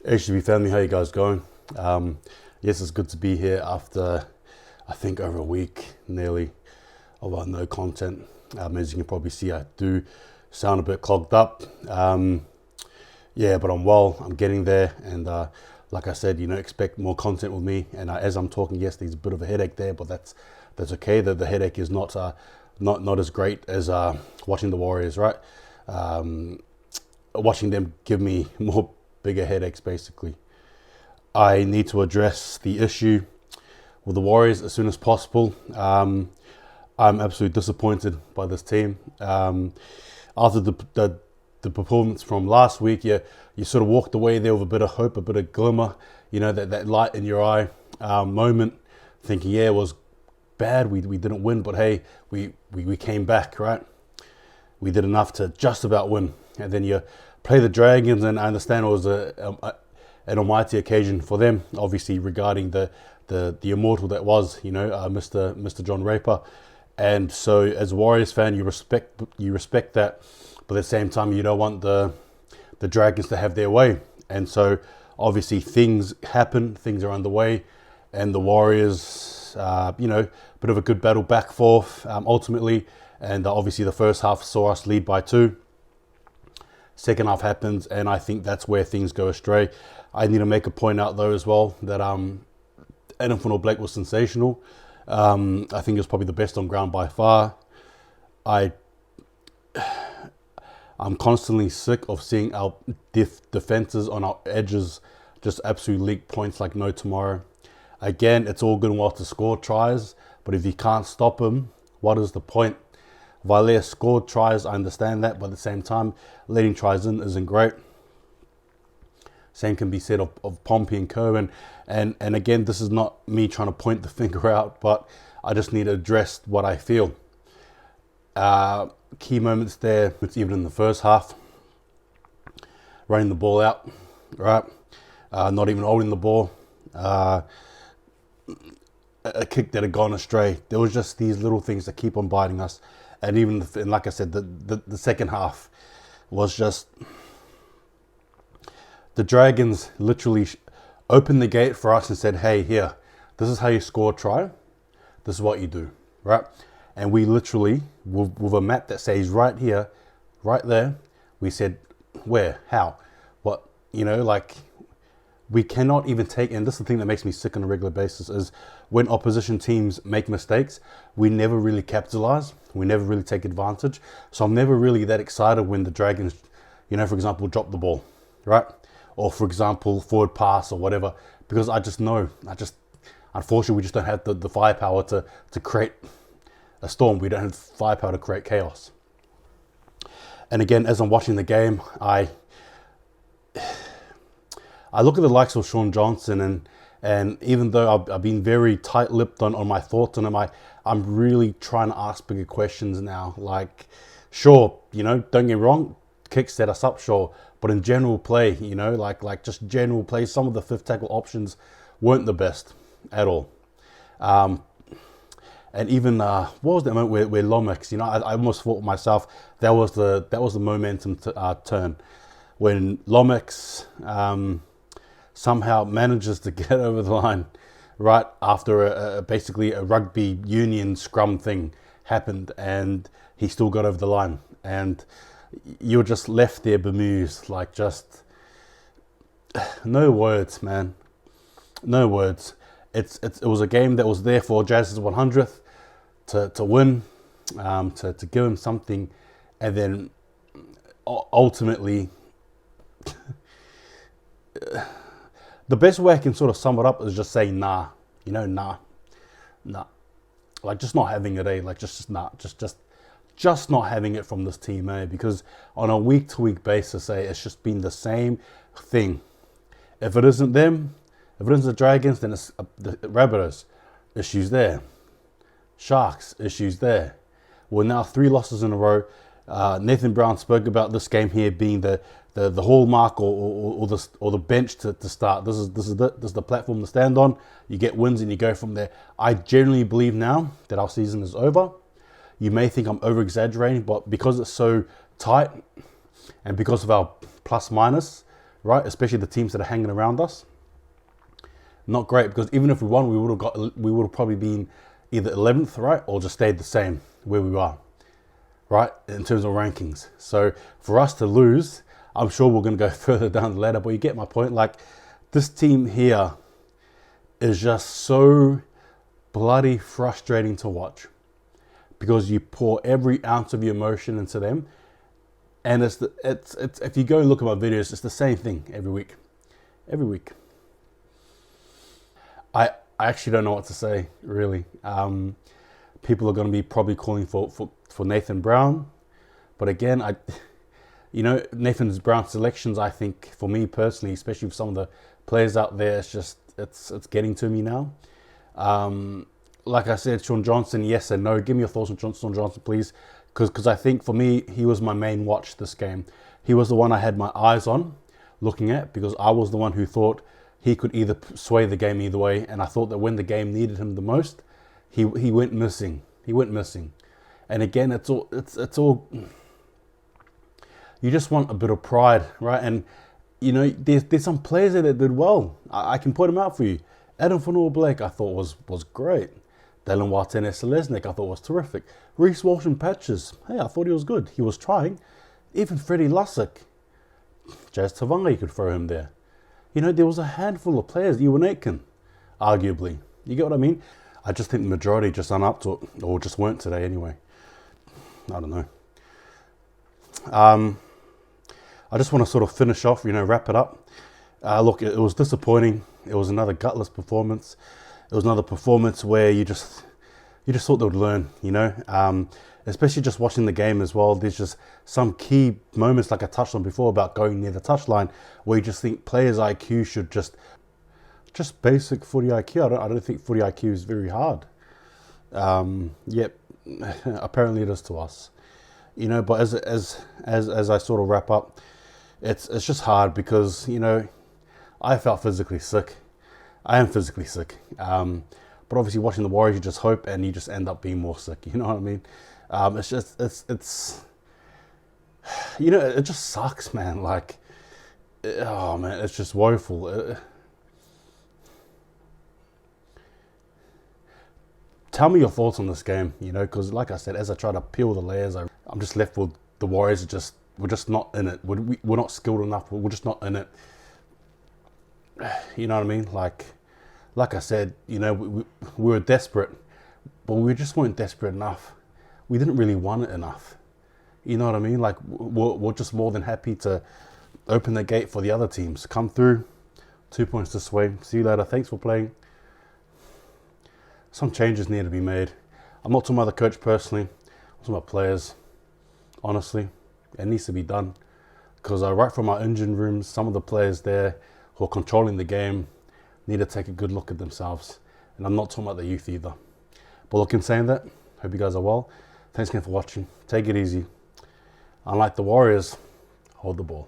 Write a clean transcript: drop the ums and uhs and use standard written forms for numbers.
HDB family, how you guys going? Yes, it's good to be here after, I think, over a week, nearly, of no content. As you can probably see, I do sound a bit clogged up. Yeah, but I'm well, I'm getting there. And like I said, expect more content with me. And as I'm talking, yes, there's a bit of a headache there, but that's okay. The headache is not as great as watching the Warriors, right? Watching them give me more bigger headaches, basically. I need to address the issue with the Warriors as soon as possible. I'm absolutely disappointed by this team. After the performance from last week, you sort of walked away there with a bit of hope, a bit of glimmer, that light in your eye moment, thinking, yeah, it was bad, we didn't win, but hey, we came back, right? We did enough to just about win. And then you play the Dragons, and I understand it was an almighty occasion for them, obviously, regarding the immortal that was, Mr. John Raper. And so as a Warriors fan, you respect that, but at the same time, you don't want the Dragons to have their way. And so obviously things happen, things are underway, and the Warriors, bit of a good battle back forth ultimately. And obviously the first half saw us lead by 2. Second half happens, and I think that's where things go astray. I need to make a point out though as well that Adam Blake was sensational. I think he was probably the best on ground by far. I'm constantly sick of seeing our defenses on our edges just absolutely leak points like no tomorrow. Again, it's all good and well to score tries, but if you can't stop them, what is the point? Valer scored tries, I understand that, but at the same time, letting tries in isn't great. Same can be said of Pompey and Co. And again, this is not me trying to point the finger out, but I just need to address what I feel. Key moments there, it's even in the first half. Running the ball out, right? Not even holding the ball. A kick that had gone astray. There was just these little things that keep on biting us. And even, and like I said, the second half was just... The Dragons literally opened the gate for us and said, hey, here, this is how you score a try. This is what you do, right? And we literally, with a map that says right here, right there, we said, where, how, what, we cannot even take, and this is the thing that makes me sick on a regular basis, is when opposition teams make mistakes, we never really capitalize. We never really take advantage. So I'm never really that excited when the Dragons, for example, drop the ball, right? Or for example, forward pass or whatever, because I just know, unfortunately, we just don't have the firepower to create a storm. We don't have firepower to create chaos. And again, as I'm watching the game, I look at the likes of Sean Johnson, and even though I've been very tight-lipped on my thoughts on him, I'm really trying to ask bigger questions now. Like, sure, don't get me wrong, kicks set us up, sure, but in general play, like just general play, some of the fifth tackle options weren't the best at all. And even what was that moment where Lomax, I almost thought myself that was the momentum turn when Lomax somehow manages to get over the line right after basically a rugby union scrum thing happened, and he still got over the line, and you're just left there bemused, like just no words, man, no words. It was a game that was there for Jazz's 100th to win, to give him something, and then ultimately. The best way I can sort of sum it up is just say nah, nah, like just not having it, like just not having it from this team, because on a week to week basis, it's just been the same thing. If it isn't them, if it isn't the Dragons, then it's the Rabbitohs, issues there, Sharks, issues there. We're now 3 losses in a row. Nathan Brown spoke about this game here being the hallmark or the bench to start. This is the platform to stand on. You get wins and you go from there. I genuinely believe now that our season is over. You may think I'm over exaggerating, but because it's so tight and because of our plus minus, right? Especially the teams that are hanging around us. Not great, because even if we won, we would have probably been either 11th, right, or just stayed the same where we are, right, in terms of rankings. So for us to lose, I'm sure we're going to go further down the ladder, but you get my point. Like, this team here is just so bloody frustrating to watch, because you pour every ounce of your emotion into them, and it's if you go and look at my videos, it's the same thing every week. I actually don't know what to say, really. People are going to be probably calling for Nathan Brown, but again, Nathan Brown's selections, I think, for me personally, especially with some of the players out there, it's getting to me now. Like I said, Sean Johnson, yes and no. Give me your thoughts on Sean Johnson, please, because I think for me, he was my main watch this game. He was the one I had my eyes on, looking at, because I was the one who thought he could either sway the game either way, and I thought that when the game needed him the most, he went missing. And again, it's all. You just want a bit of pride, right? And there's some players there that did well. I can put them out for you. Adam Fanua-Blake, I thought was great. Dylan Watene-Selesnik, I thought was terrific. Reece Walsh and Patches, hey, I thought he was good. He was trying. Even Freddie Lussick, Jazz Tavanga, you could throw him there. There was a handful of players. Ewan Aitken, arguably. You get what I mean? I just think the majority just aren't up to it, or just weren't today anyway. I don't know. I just want to sort of finish off, wrap it up. Look, it was disappointing. It was another gutless performance. It was another performance where you just thought they would learn, especially just watching the game as well. There's just some key moments, like I touched on before, about going near the touchline, where you just think players' IQ should just basic footy IQ. I don't think footy IQ is very hard. Yep, apparently it is to us, But as I sort of wrap up, it's just hard because I felt physically sick. I am physically sick. But obviously watching the Warriors, you just hope, and you just end up being more sick. You know what I mean? It just sucks, man. Like, oh man, it's just woeful. Tell me your thoughts on this game, because like I said, as I try to peel the layers, I'm just left with the Warriors. We're just not in it. We're not skilled enough. We're just not in it. You know what I mean? Like I said, we were desperate, but we just weren't desperate enough. We didn't really want it enough. You know what I mean? Like, we're just more than happy to open the gate for the other teams. Come through, 2 points this way. See you later. Thanks for playing. Some changes need to be made. I'm not talking about the coach personally. I'm talking about players. Honestly, it needs to be done. Because right from our engine rooms, some of the players there who are controlling the game need to take a good look at themselves. And I'm not talking about the youth either. But look, in saying that, hope you guys are well. Thanks again for watching. Take it easy. Unlike the Warriors, hold the ball.